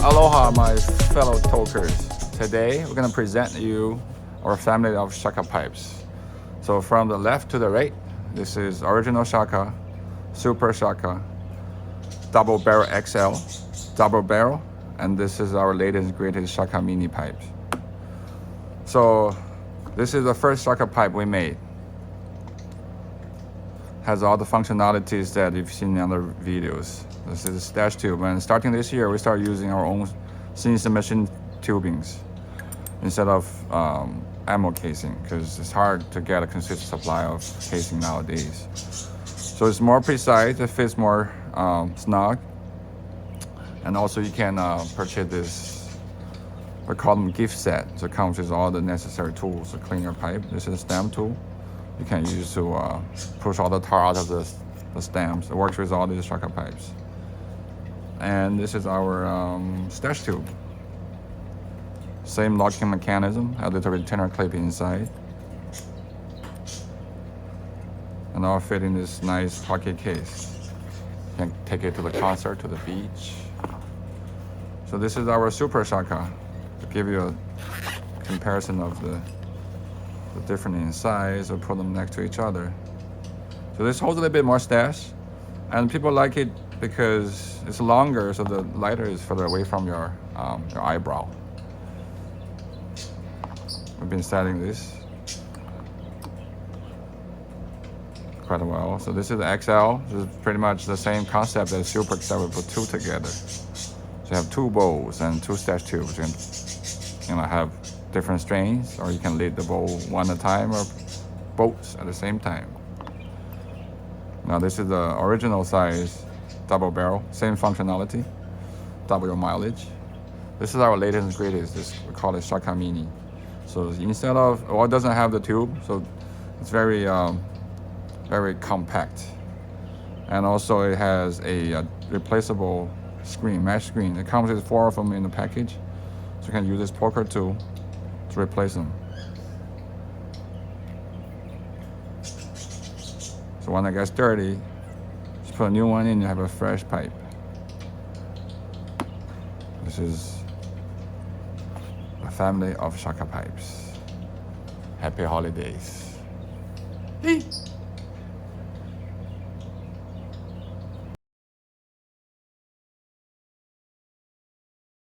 Aloha, my fellow tokers. Today, we're going to present you our family of Shaka Pipes. So from the left to the right, this is original Shaka, Super Shaka, double barrel XL, double barrel, and this is our latest greatest Shaka mini pipes. So this is the first Shaka pipe we made. Has all the functionalities that you've seen in other videos. This is a stash tube, and starting this year, we start using our own CNC machine tubings instead of ammo casing, because it's hard to get a consistent supply of casing nowadays. So it's more precise, it fits more snug, and also you can purchase this, we call them gift set. So it comes with all the necessary tools to clean your pipe. This is a stem tool you can use to push all the tar out of the stems. It works with all these Shaka pipes. And this is our stash tube. Same locking mechanism, a little retainer clip inside. And all fit in this nice pocket case. You can take it to the concert, to the beach. So this is our Super Shaka, to give you a comparison of the different in size. Or put them next to each other. So this holds a little bit more stash, and people like it because it's longer, so the lighter is further away from your eyebrow. We've been selling this quite a while. So this is the XL. This is pretty much the same concept as Super, except we put two together. So you have two bowls and two stash tubes. You can have different strains, or you can lead the bowl one at a time, or both at the same time. Now this is the original size double barrel, same functionality, double your mileage. This is our latest and greatest. We call it Shaka Mini. So instead of, well, it doesn't have the tube, so it's very very compact. And also it has a replaceable screen, mesh screen. It comes with 4 of them in the package, so you can use this poker tool to replace them. So when it gets dirty, just put a new one in, you have a fresh pipe. This is a family of Shaka Pipes. Happy holidays.